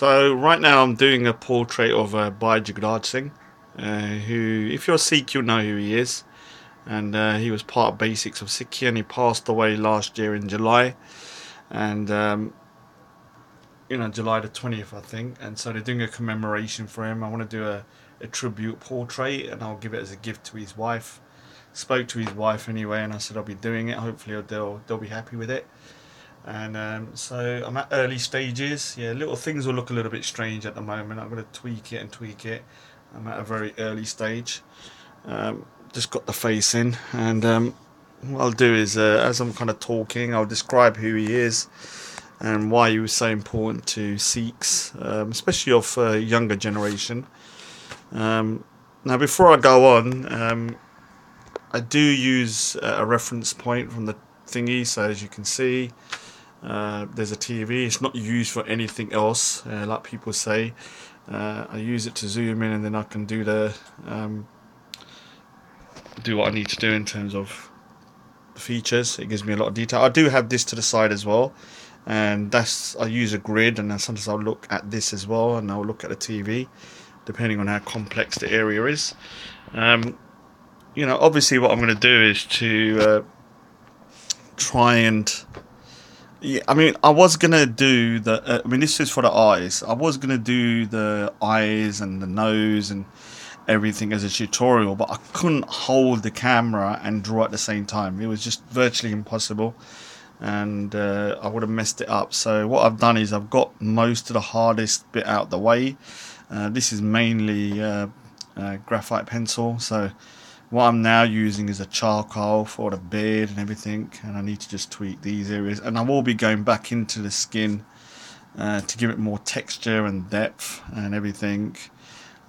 So right now I'm doing a portrait of Bhai Jagraj Singh, who, if you're a Sikh, you'll know who he is. And he was part of Basics of Sikhi, and he passed away last year in July, and July the 20th, I think. And so they're doing a commemoration for him. I want to do a tribute portrait, and I'll give it as a gift to his wife. Spoke to his wife anyway, and I said I'll be doing it. Hopefully they'll be happy with it. And so I'm at early stages. Yeah, little things will look a little bit strange at the moment. I'm going to tweak it and tweak it. I'm at a very early stage. Just got the face in, and what I'll do is, as I'm kind of talking, I'll describe who he is and why he was so important to Sikhs, especially of younger generation. Now, before I go on, I do use a reference point from the thingy, so as you can see. There's a TV. It's not used for anything else, like people say. I use it to zoom in, and then I can do what I need to do in terms of features. It gives me a lot of detail. I do have this to the side as well, and I use a grid, and then sometimes I'll look at this as well, and I'll look at the TV, depending on how complex the area is. Obviously, what I'm going to do is to try and. Yeah, I was gonna do this is for the eyes. I was gonna do the eyes and the nose and everything as a tutorial, but I couldn't hold the camera and draw at the same time. It was just virtually impossible, and I would have messed it up. So what I've done is I've got most of the hardest bit out the way. This is mainly graphite pencil, so what I'm now using is a charcoal for the beard and everything, and I need to just tweak these areas, and I will be going back into the skin to give it more texture and depth and everything.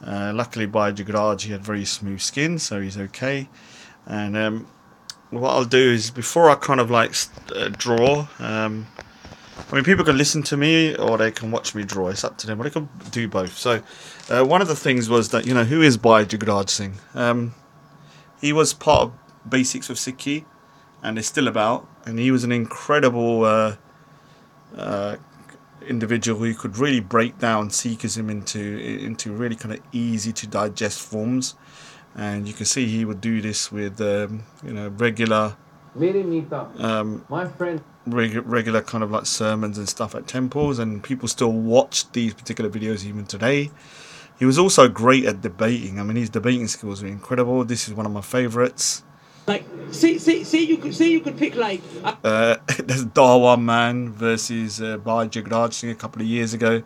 Luckily Bhai Jagraj, he had very smooth skin, so he's okay. And what I'll do is, before I kind of draw, people can listen to me or they can watch me draw. It's up to them, but they can do both. So one of the things was that, who is Bhai Jagraj Singh? He was part of Basics of Sikhi, and is still about. And he was an incredible individual who could really break down Sikhism into really kind of easy to digest forms. And you can see he would do this with regular my friend regular kind of like sermons and stuff at temples, and people still watch these particular videos even today. He was also great at debating. His debating skills were incredible. This is one of my favourites. You could pick there's Dawa Man versus Bhai Jagraj Singh a couple of years ago.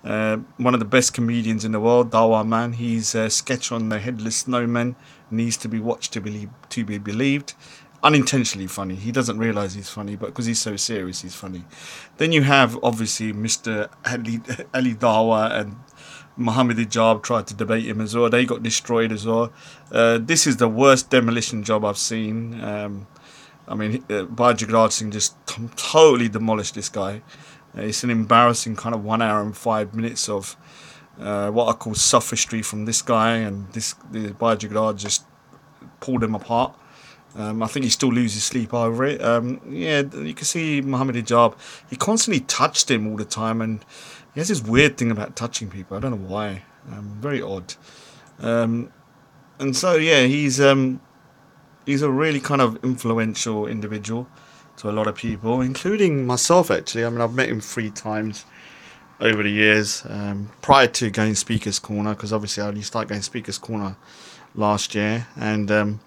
One of the best comedians in the world, Dawa Man. His sketch on the headless snowman needs to be watched to be believed. Unintentionally funny. He doesn't realise he's funny, but because he's so serious, he's funny. Then you have obviously Mr. Ali Dawa and Muhammad Ijab tried to debate him as well. They got destroyed as well. This is the worst demolition job I've seen. Bhai Jagraj Singh just totally demolished this guy. It's an embarrassing kind of 1 hour and 5 minutes of what I call sophistry from this guy, and the Bhai Jagraj just pulled him apart. I think he still loses sleep over it. You can see Muhammad Ijab. He constantly touched him all the time, and he has this weird thing about touching people. I don't know why. Very odd. And so he's a really kind of influential individual to a lot of people, including myself. Actually, I've met him 3 times over the years. Prior to going Speaker's Corner, because obviously I only started going Speaker's Corner last year, and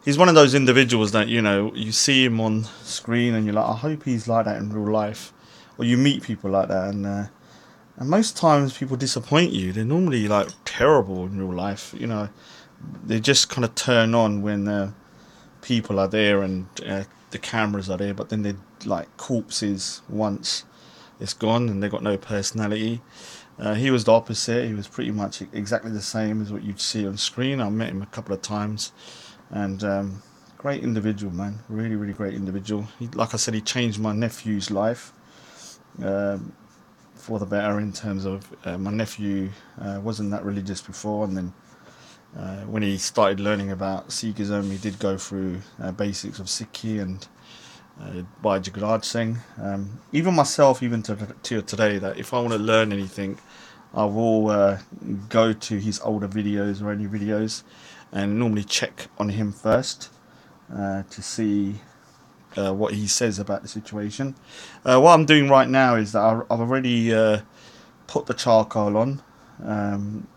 he's one of those individuals that you see him on screen and you're like, I hope he's like that in real life. Or you meet people like that, and most times people disappoint you. They're normally terrible in real life. They just kind of turn on when people are there and the cameras are there, but then they're like corpses once it's gone, and they've got no personality. He was the opposite. He was pretty much exactly the same as what you'd see on screen. I met him a couple of times, and great individual, man. Really, really great individual. Like I said, he changed my nephew's life. For the better, in terms of my nephew wasn't that religious before, and then when he started learning about Sikhism, he did go through Basics of Sikhi, and Bhai Jagraj Singh. Even myself, even to today, that if I want to learn anything, I will go to his older videos or any videos, and normally check on him first to see what he says about the situation. What I'm doing right now is that I've already put the charcoal on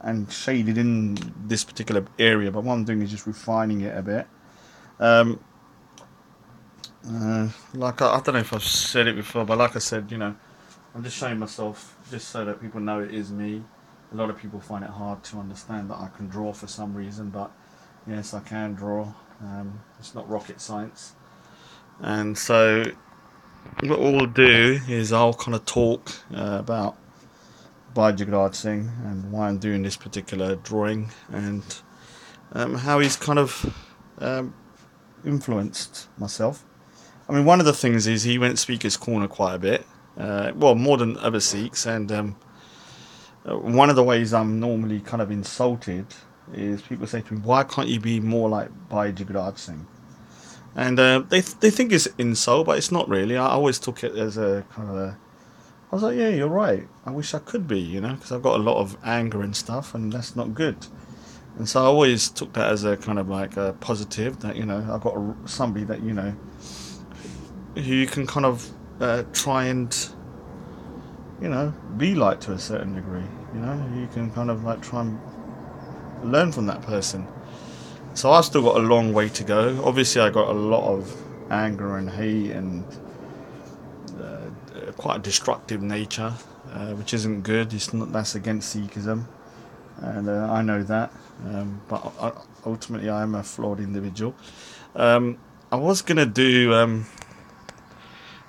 and shaded in this particular area, but what I'm doing is just refining it a bit. Um, like I don't know if I've said it before, but like I said, I'm just showing myself just so that people know it is me. A lot of people find it hard to understand that I can draw for some reason, but yes, I can draw. It's not rocket science. And so what we'll do is I'll kind of talk about Bhai Jagraj Singh and why I'm doing this particular drawing, and how he's kind of um, influenced myself. I mean, one of the things is he went Speaker's Corner quite a bit, well, more than other Sikhs, and one of the ways I'm normally kind of insulted is people say to me, "Why can't you be more like Bhai Jagraj Singh?" And they think it's insult, but it's not really. I always took it as a kind of a. I was like, yeah, you're right. I wish I could be, because I've got a lot of anger and stuff, and that's not good. And so I always took that as a kind of like a positive that I've got somebody that who you can kind of try and be like to a certain degree. You can kind of like try and learn from that person. So I've still got a long way to go. Obviously, I got a lot of anger and hate and quite a destructive nature, which isn't good. It's not That's against Sikhism, and I know that. But ultimately, I am a flawed individual. I was gonna do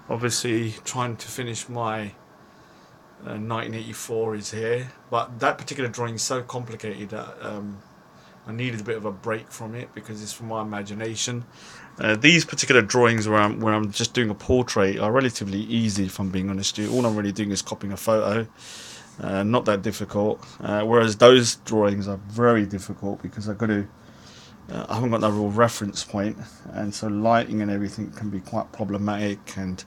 obviously trying to finish my 1984 is here, but that particular drawing is so complicated that I needed a bit of a break from it because it's from my imagination. These particular drawings where I'm just doing a portrait are relatively easy, if I'm being honest with you. All I'm really doing is copying a photo, not that difficult. Whereas those drawings are very difficult because I haven't got no real reference point, and so lighting and everything can be quite problematic, and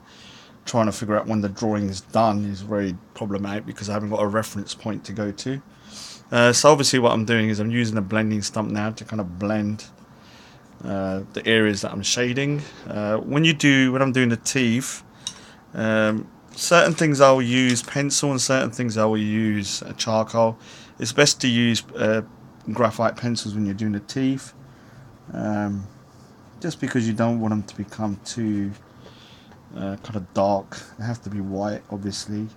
trying to figure out when the drawing is done is very problematic because I haven't got a reference point to go to. So obviously what I'm doing is I'm using a blending stump now to kind of blend the areas that I'm shading. When I'm doing the teeth, certain things I'll use pencil and certain things I will use charcoal. It's best to use graphite pencils when you're doing the teeth, just because you don't want them to become too kind of dark. They have to be white, obviously.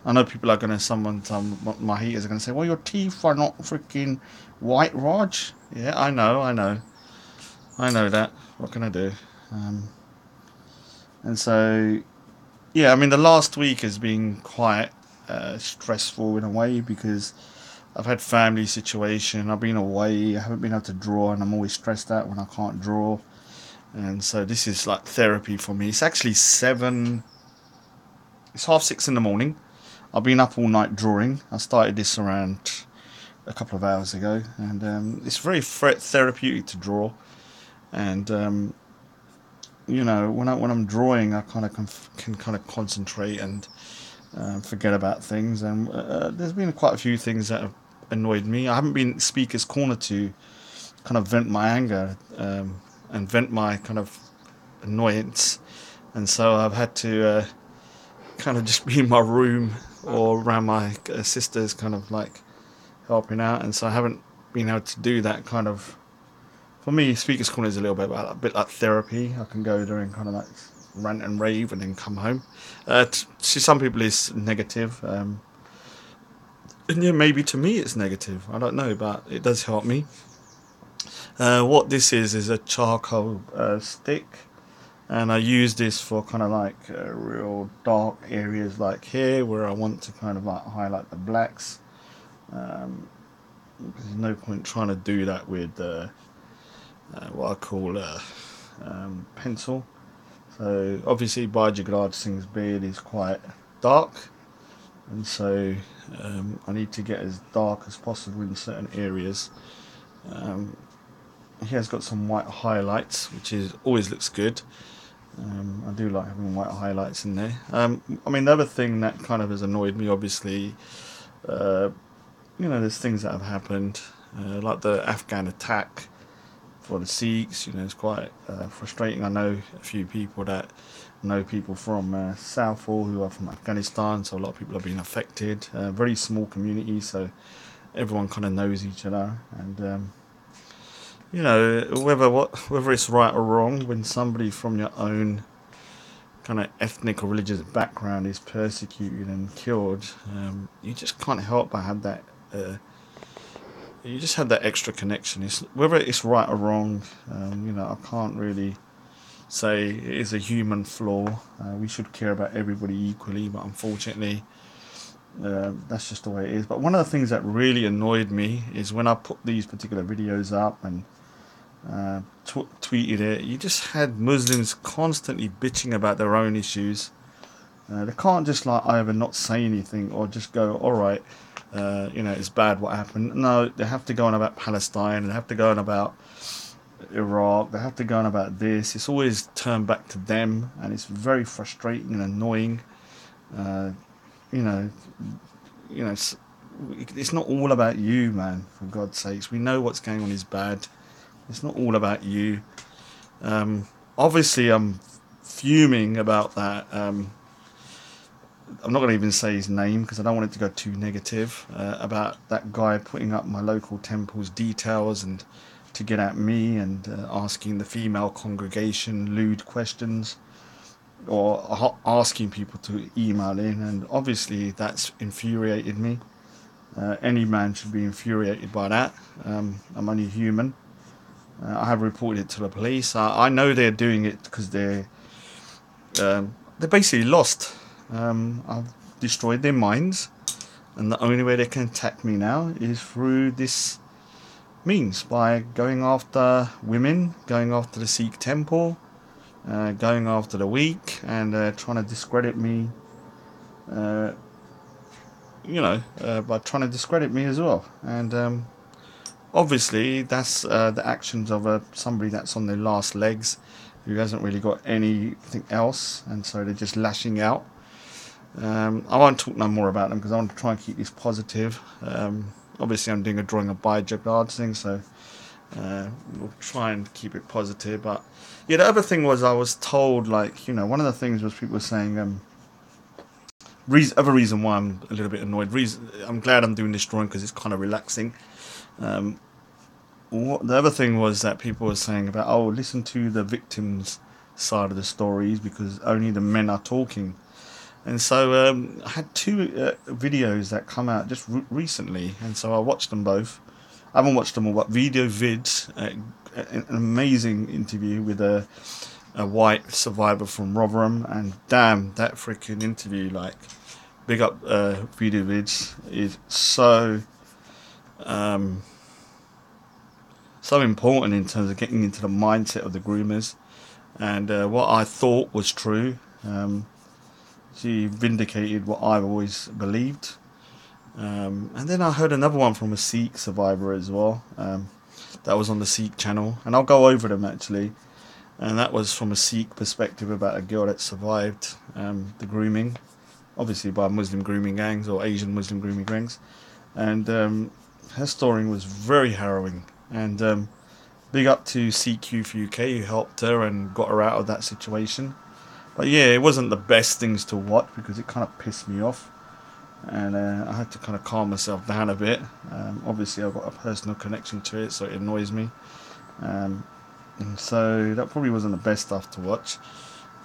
I know people are going to, some my haters are going to say, well, your teeth are not freaking white, Raj. Yeah, I know that. What can I do? And so, yeah, I mean, the last week has been quite stressful in a way because I've had family situation. I've been away. I haven't been able to draw, and I'm always stressed out when I can't draw. And so this is like therapy for me. It's actually it's 6:30 in the morning. I've been up all night drawing. I started this around a couple of hours ago, and it's very therapeutic to draw. And when I'm drawing, I kind of can kind of concentrate and forget about things. And there's been quite a few things that have annoyed me. I haven't been Speaker's Corner to kind of vent my anger and vent my kind of annoyance, and so I've had to kind of just be in my room or around my sisters, kind of like helping out, and so I haven't been able to do that kind of. For me, Speaker's Corner is a little bit about a bit like therapy. I can go there and kind of like rant and rave and then come home. To some people, it's negative, and yeah, maybe to me it's negative. I don't know, but it does help me. What this is a charcoal stick, and I use this for kind of like real dark areas like here where I want to kind of like highlight the blacks. There's no point trying to do that with what I call pencil. So obviously Bhai Jagraj Singh's beard is quite dark, and so I need to get as dark as possible in certain areas. He has got some white highlights, which is always looks good. I do like having white highlights in there. I mean, the other thing that kind of has annoyed me, obviously, uh, there's things that have happened, like the Afghan attack for the Sikhs. It's quite frustrating. I know a few people that know people from Southall who are from Afghanistan, so a lot of people have been affected. Very small community, so everyone kind of knows each other, and whether it's right or wrong, when somebody from your own kind of ethnic or religious background is persecuted and killed, you just can't help but have that. You just have that extra connection. Whether it's right or wrong, I can't really say it is a human flaw. We should care about everybody equally, but unfortunately, that's just the way it is. But one of the things that really annoyed me is when I put these particular videos up and tweeted it, you just had Muslims constantly bitching about their own issues. They can't just like either not say anything or just go, all right, it's bad what happened. No, they have to go on about Palestine, and they have to go on about Iraq, they have to go on about this. It's always turned back to them, and it's very frustrating and annoying. Uh, you know, it's not all about you, man. For God's sakes, we know what's going on is bad. It's not all about you. Obviously, I'm fuming about that. I'm not going to even say his name because I don't want it to go too negative, about that guy putting up my local temple's details and to get at me and asking the female congregation lewd questions, or asking people to email in, and obviously that's infuriated me. Any man should be infuriated by that. I'm only human. I have reported it to the police. I know they're doing it because they're basically lost. I've destroyed their minds, and the only way they can attack me now is through this means, by going after women, going after the Sikh temple, going after the weak, and trying to discredit me. Uh, by trying to discredit me as well, and obviously that's the actions of somebody that's on their last legs, who hasn't really got anything else, and so they're just lashing out. I won't talk no more about them because I want to try and keep this positive. Obviously, I'm doing a drawing of Bhai Jagraj Singh, so we'll try and keep it positive. But yeah, the other thing was, I was told, one of the things was people were saying, other reason why I'm a little bit annoyed. I'm glad I'm doing this drawing because it's kind of relaxing. The other thing was that people were saying about, oh, listen to the victims' side of the stories because only the men are talking. And so I had two videos that come out just recently, and so I watched them both. I haven't watched them all, but Video Vids, an amazing interview with a white survivor from Rotherham, and damn, that freaking interview, big up Video Vids, is so important in terms of getting into the mindset of the groomers, and what I thought was true. She vindicated what I've always believed. And then I heard another one from a Sikh survivor as well. That was on the Sikh channel, and I'll go over them actually. And that was from a Sikh perspective about a girl that survived the grooming, obviously by Muslim grooming gangs or Asian Muslim grooming gangs. And her story was very harrowing. And big up to Sikh Youth UK who helped her and got her out of that situation. But yeah, it wasn't the best things to watch because it kind of pissed me off, and I had to kind of calm myself down a bit. Obviously, I've got a personal connection to it, so it annoys me, and so that probably wasn't the best stuff to watch.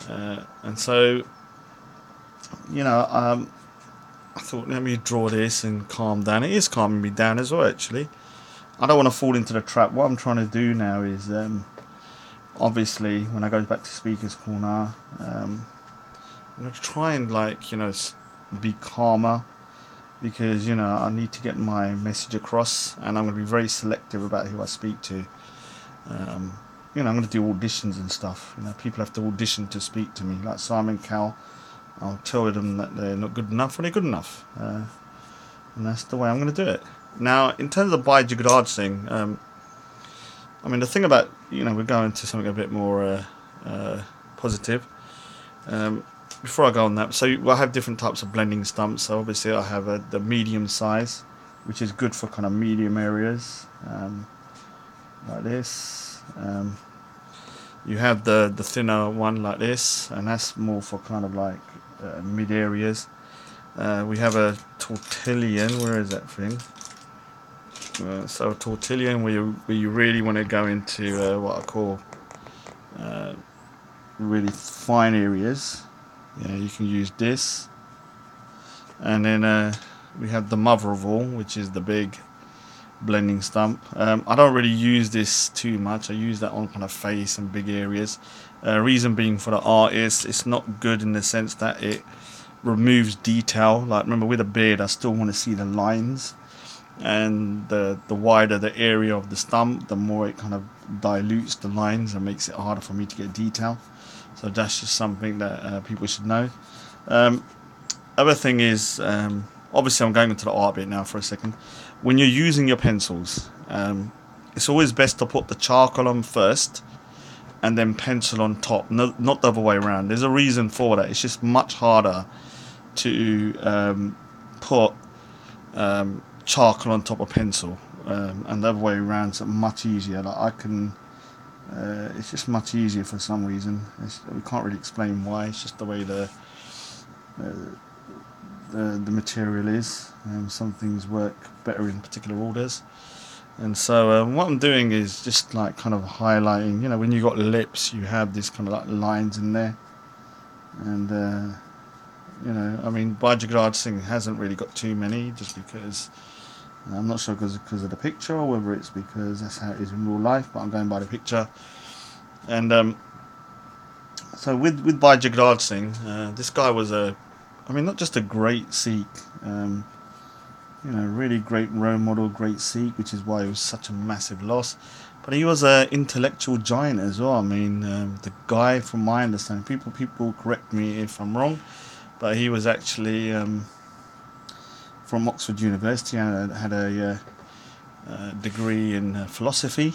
And so, I thought, let me draw this and calm down. It is calming me down as well, actually. I don't want to fall into the trap. What I'm trying to do now is, obviously, when I go back to Speaker's Corner, I'm going to try and be calmer, because I need to get my message across, and I'm going to be very selective about who I speak to. I'm going to do auditions and stuff. People have to audition to speak to me, like Simon Cowell. I'll tell them that they're not good enough or they're good enough, and that's the way I'm going to do it. Now, in terms of Bhai Jagraj Singh, I mean, the thing about, we're going to something a bit more positive. Before I go on that, so I have different types of blending stumps. So obviously I have the medium size, which is good for kind of medium areas, like this. You have the thinner one like this, and that's more for kind of like mid areas. We have a tortillion. Where is that thing? So a tortillion where you really want to go into what I call really fine areas. Yeah, you can use this. And then we have the mother of all, which is the big blending stump. I don't really use this too much. I use that on kind of face and big areas. Reason being for the artist, it's not good in the sense that it removes detail. Like, remember, with a beard, I still want to see the lines, and the wider the area of the stump, the more it kind of dilutes the lines and makes it harder for me to get detail. So that's just something that people should know. Other thing is, obviously I'm going into the art bit now for a second. When you're using your pencils, it's always best to put the charcoal on first and then pencil on top, not the other way around. There's a reason for that. It's just much harder to put charcoal on top of pencil, and the other way around is much easier. Like it's just much easier for some reason. We can't really explain why. It's just the way the material is. Some things work better in particular orders, and so what I'm doing is just like kind of highlighting. You know, when you got lips, you have this kind of like lines in there, and you know, I mean, Bhai Jagraj Singh hasn't really got too many, just because I'm not sure because of the picture, or whether it's because that's how it is in real life, but I'm going by the picture. And so with Bhai Jagraj Singh, this guy was not just a great Sikh, you know, really great role model, great Sikh, which is why it was such a massive loss. But he was an intellectual giant as well. I mean, the guy, from my understanding, people correct me if I'm wrong, but he was actually from Oxford University and had a degree in philosophy,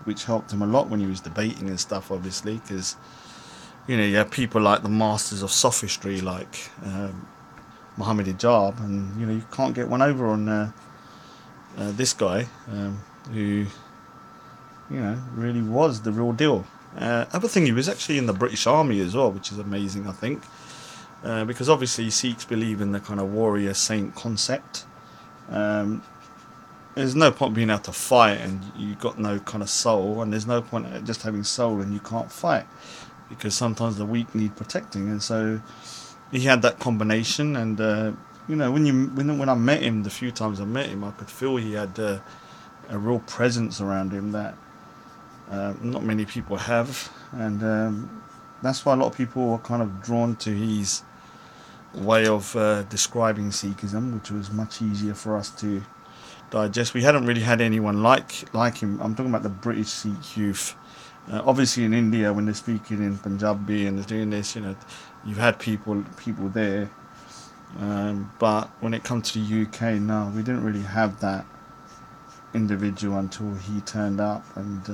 which helped him a lot when he was debating and stuff, obviously, because, you know, you have people like the masters of sophistry, like Muhammad Hijab, and, you know, you can't get one over on this guy, who, you know, really was the real deal. Other thing, he was actually in the British Army as well, which is amazing, I think, because obviously Sikhs believe in the kind of warrior saint concept. There's no point being able to fight and you've got no kind of soul, and there's no point just having soul and you can't fight, because sometimes the weak need protecting. And so he had that combination, and you know, when I met him, the few times I met him, I could feel he had a real presence around him that not many people have, and that's why a lot of people are kind of drawn to his way of describing Sikhism, which was much easier for us to digest. We hadn't really had anyone like him. I'm talking about the British Sikh youth. Obviously in India, when they're speaking in Punjabi and they're doing this, you know, you've had people there, but when it comes to the UK, no, we didn't really have that individual until he turned up. And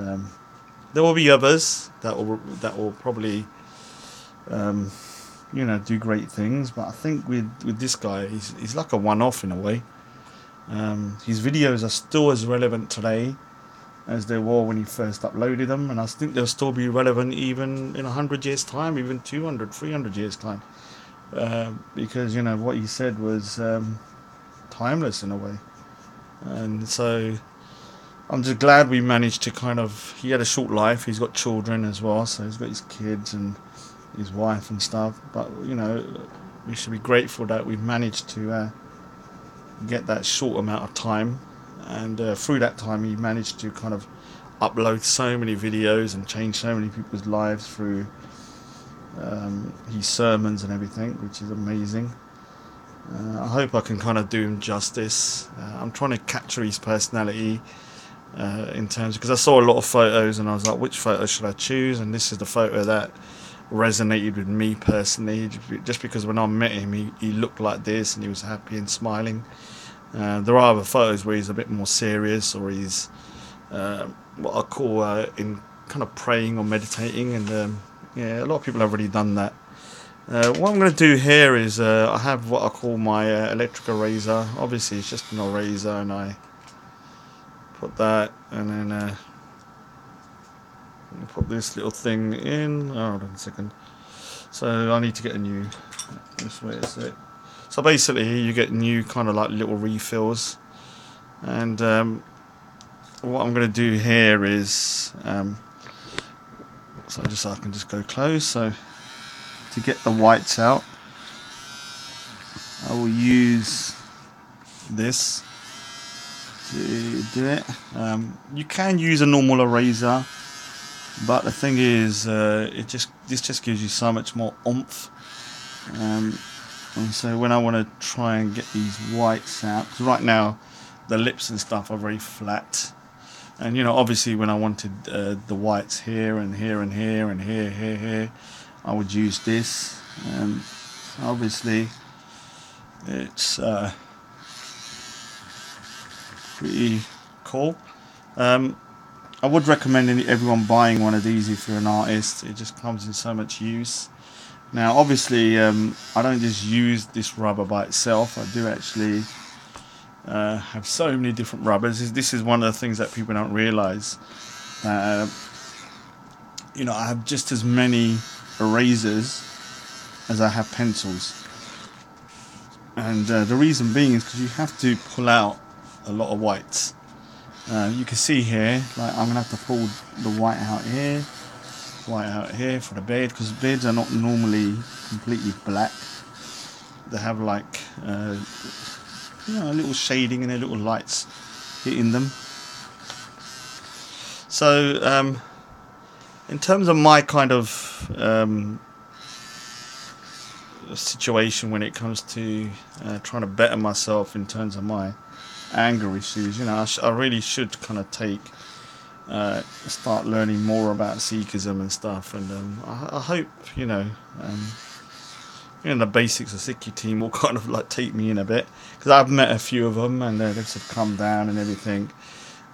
there will be others that will probably you know, do great things, but I think with this guy, he's like a one-off in a way. His videos are still as relevant today as they were when he first uploaded them, and I think they'll still be relevant even in 100 years time, even 200, 300 years time, because, you know, what he said was timeless in a way. And so I'm just glad we managed to kind of, he had a short life, he's got children as well, so he's got his kids and his wife and stuff, but, you know, we should be grateful that we've managed to get that short amount of time, and through that time he managed to kind of upload so many videos and change so many people's lives through his sermons and everything, which is amazing. I hope I can kind of do him justice. I'm trying to capture his personality in terms, because I saw a lot of photos and I was like, which photo should I choose? And this is the photo that resonated with me personally, just because when I met him, he looked like this and he was happy and smiling. There are other photos where he's a bit more serious, or he's what I call in kind of praying or meditating, and Yeah, a lot of people have already done that. What I'm going to do here is I have what I call my electric eraser. Obviously it's just an eraser, and I put that, and then put this little thing in. Oh, hold on a second. So I need to get a new, this way is it. So basically you get new kind of like little refills, and what I'm going to do here is so I can just go close. So to get the whites out, I will use this to do it. You can use a normal eraser, but the thing is, this just gives you so much more oomph. And so when I want to try and get these whites out, because right now the lips and stuff are very flat, and obviously when I wanted the whites here and here and here and here, I would use this. Obviously it's pretty cool. I would recommend everyone buying one of these if you're an artist. It just comes in so much use. Now obviously I don't just use this rubber by itself. I do actually have so many different rubbers. This is one of the things that people don't realize. I have just as many erasers as I have pencils, and the reason being is because you have to pull out a lot of whites. You can see here, like I'm gonna have to pull the white out here for the bed, because beds are not normally completely black. They have like a little shading and a little lights hitting them. So in terms of my kind of situation when it comes to trying to better myself in terms of my anger issues, I really should kind of start learning more about Sikhism and stuff, and I hope the Basics of Sikhi team will kind of like take me in a bit, because I've met a few of them and they've sort of come down and everything.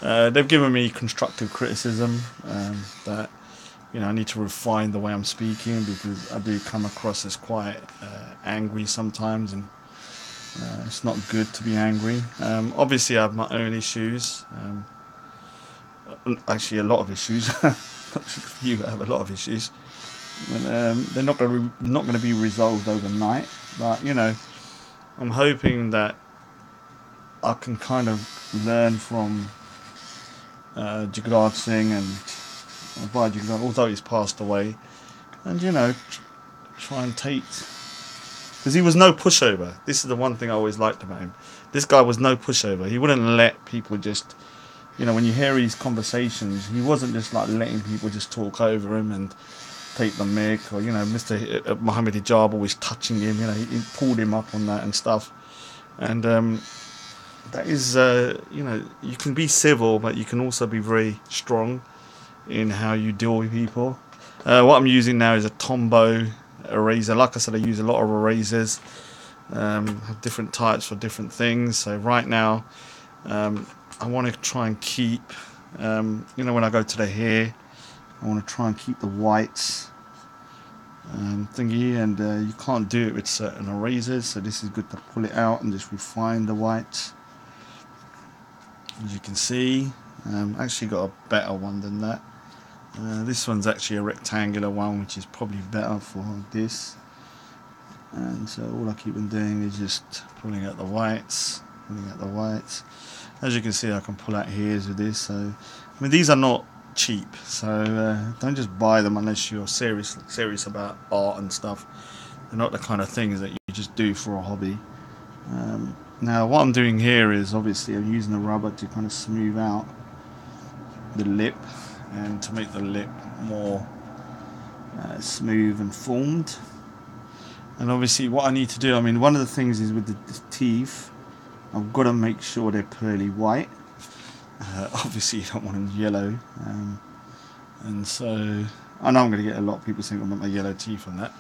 They've given me constructive criticism that I need to refine the way I'm speaking, because I do come across as quite angry sometimes, and it's not good to be angry. Obviously I have my own issues, actually a lot of issues. Not just a few, I have a lot of issues. They're not going to be resolved overnight, but I'm hoping that I can kind of learn from Jagraj Singh and Bhai Jagraj, although he's passed away, and try and take, because he was no pushover. This is the one thing I always liked about him. This guy was no pushover. He wouldn't let people just, when you hear his conversations, he wasn't just like letting people just talk over him and take the mic, or Mr. Muhammad Hijab always touching him. He pulled him up on that and stuff. And that is, you can be civil, but you can also be very strong in how you deal with people. What I'm using now is a Tombow eraser. Like I said, I use a lot of erasers. Have different types for different things. So right now, I want to try and keep, when I go to the hair, I want to try and keep the whites thingy, and you can't do it with certain erasers, so this is good to pull it out and just refine the whites. As you can see, actually got a better one than that. This one's actually a rectangular one, which is probably better for this. And so all I keep on doing is just pulling out the whites, As you can see, I can pull out hairs with this. So I mean, these are not cheap, so don't just buy them unless you're serious about art and stuff. They're not the kind of things that you just do for a hobby. Now what I'm doing here is, obviously I'm using the rubber to kind of smooth out the lip and to make the lip more smooth and formed. And obviously what I need to do, I mean, one of the things is with the teeth, I've got to make sure they're pearly white. Obviously you don't want them yellow, and so I know I'm going to get a lot of people saying I want my yellow teeth on that,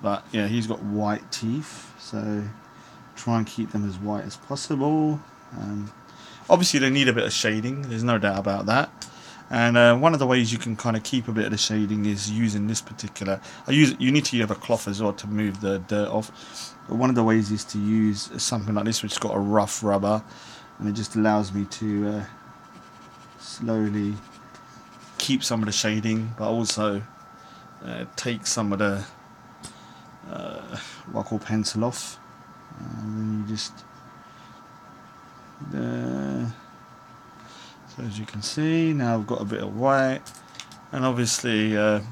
but yeah, he's got white teeth, so try and keep them as white as possible. Obviously they need a bit of shading, there's no doubt about that, And one of the ways you can kind of keep a bit of the shading is using this particular. You need to have a cloth as well to move the dirt off. But one of the ways is to use something like this, which has got a rough rubber, and it just allows me to slowly keep some of the shading, but also take some of the what I call pencil off. And then you just so as you can see, now I've got a bit of white, and obviously you're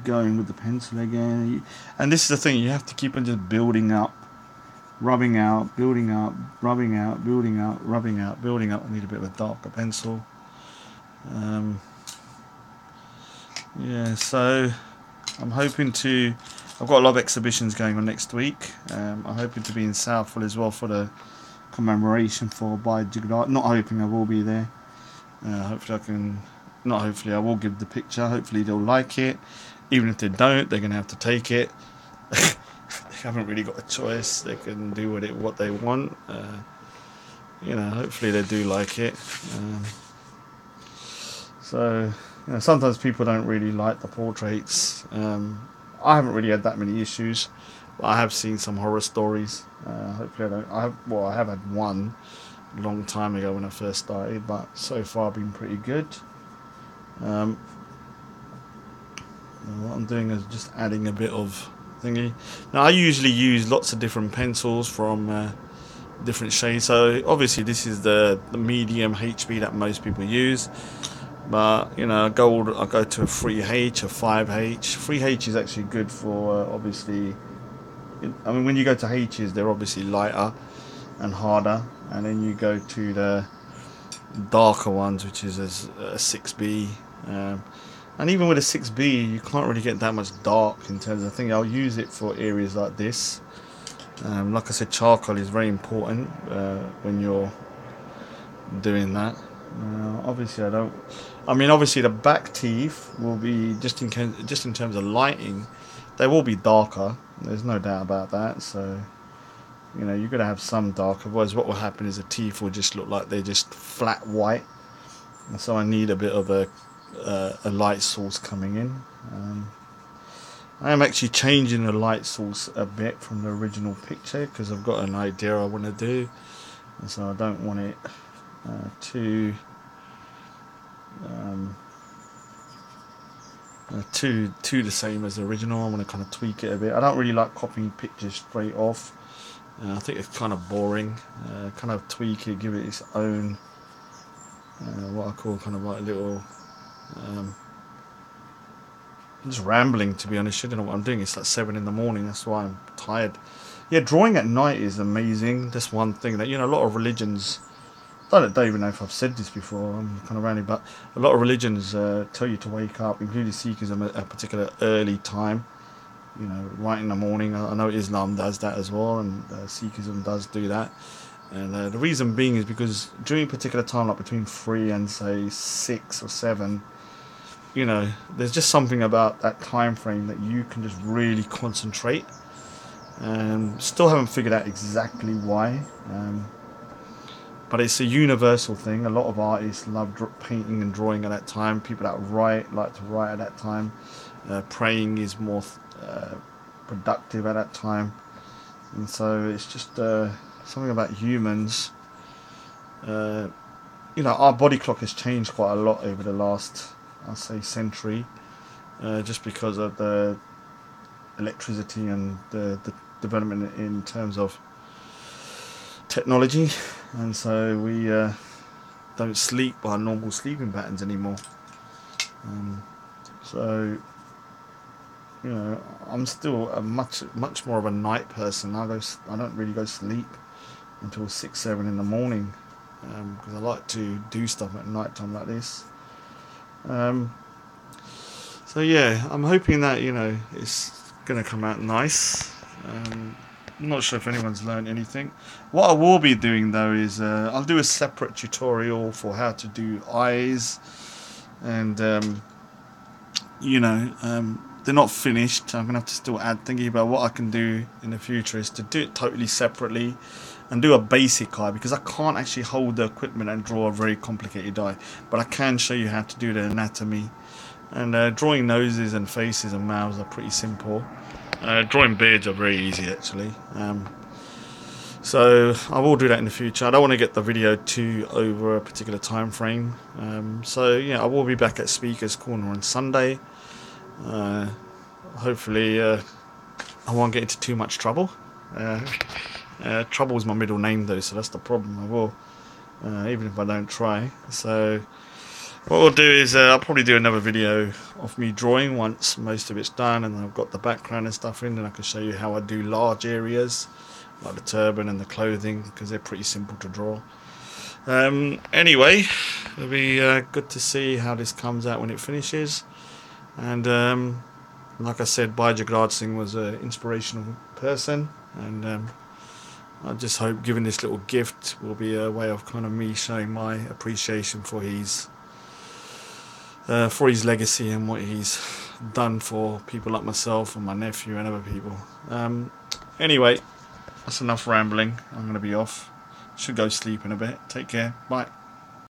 going with the pencil again, and this is the thing, you have to keep on just building up, rubbing out, building up, rubbing out, building up, rubbing out, building up. I need a bit of a darker pencil. Yeah, so I'm hoping to, I've got a lot of exhibitions going on next week. I'm hoping to be in Southwell as well for the commemoration for Bhai Jagraj. Not hoping, I will be there. Hopefully I can, not hopefully, I will give the picture. Hopefully they'll like it. Even if they don't, they're going to have to take it. They haven't really got a choice. They can do with it what they want. You know, hopefully they do like it. So, you know, sometimes people don't really like the portraits. I haven't really had that many issues, but I have seen some horror stories. Hopefully I don't. I have had one a long time ago when I first started, but so far I've been pretty good. What I'm doing is just adding a bit of thingy. Now I usually use lots of different pencils from different shades. So obviously this is the medium HB that most people use. But you know, I'll go to a 3H, a 5H. 3H is actually good for obviously. I mean, when you go to H's, they're obviously lighter and harder, and then you go to the darker ones, which is a 6B. And even with a 6B, you can't really get that much dark in terms of. I think I'll use it for areas like this. Like I said, charcoal is very important when you're doing that. Obviously, obviously the back teeth will be just in terms of lighting, they will be darker. There's no doubt about that. So, you know, you're gonna have some dark. Otherwise, what will happen is the teeth will just look like they're just flat white. And so I need a bit of a light source coming in. I am actually changing the light source a bit from the original picture because I've got an idea I want to do, and so I don't want it too the same as the original. I want to kind of tweak it a bit. I don't really like copying pictures straight off. I think it's kind of boring. Kind of tweak it, give it its own what I call kind of like a little I'm just rambling, to be honest. I don't know what I'm doing. It's like 7 in the morning. That's why I'm tired. Yeah, drawing at night is amazing. That's one thing that, you know, a lot of religions, I don't even know if I've said this before, I'm kind of rambling, but a lot of religions tell you to wake up, including Sikhism, at a particular early time, you know, right in the morning. I know Islam does that as well, and Sikhism does do that. And the reason being is because during a particular time, like between 3 and say 6 or 7, you know, there's just something about that time frame that you can just really concentrate. Still haven't figured out exactly why, but it's a universal thing. A lot of artists love painting and drawing at that time. People that write like to write at that time. Praying is more productive at that time, and so it's just something about humans. You know, our body clock has changed quite a lot over the last, I'll say, century, just because of the electricity and the development in terms of technology, and so we don't sleep by normal sleeping patterns anymore. So, you know, I'm still a much more of a night person. I don't really go sleep until 6, 7 in the morning, because I like to do stuff at night time like this. So yeah, I'm hoping that, you know, it's gonna come out nice. I'm not sure if anyone's learned anything. What I will be doing though is I'll do a separate tutorial for how to do eyes, and you know, they're not finished. I'm gonna have to still add. Thinking about what I can do in the future is to do it totally separately and do a basic eye, because I can't actually hold the equipment and draw a very complicated eye, but I can show you how to do the anatomy. And drawing noses and faces and mouths are pretty simple. Drawing beards are very easy actually. So I will do that in the future. I don't want to get the video too over a particular time frame. So yeah, I will be back at Speaker's Corner on Sunday. Hopefully I won't get into too much trouble. Trouble is my middle name though, so that's the problem. I will, even if I don't try. So what we'll do is I'll probably do another video of me drawing once most of it's done and I've got the background and stuff in, and I can show you how I do large areas like the turban and the clothing, because they're pretty simple to draw. Anyway, it'll be good to see how this comes out when it finishes. And like I said, Bhai Jagraj Singh was an inspirational person, and I just hope giving this little gift will be a way of kind of me showing my appreciation for his legacy and what he's done for people like myself and my nephew and other people. Anyway, that's enough rambling. I'm going to be off. Should go sleep in a bit. Take care. Bye.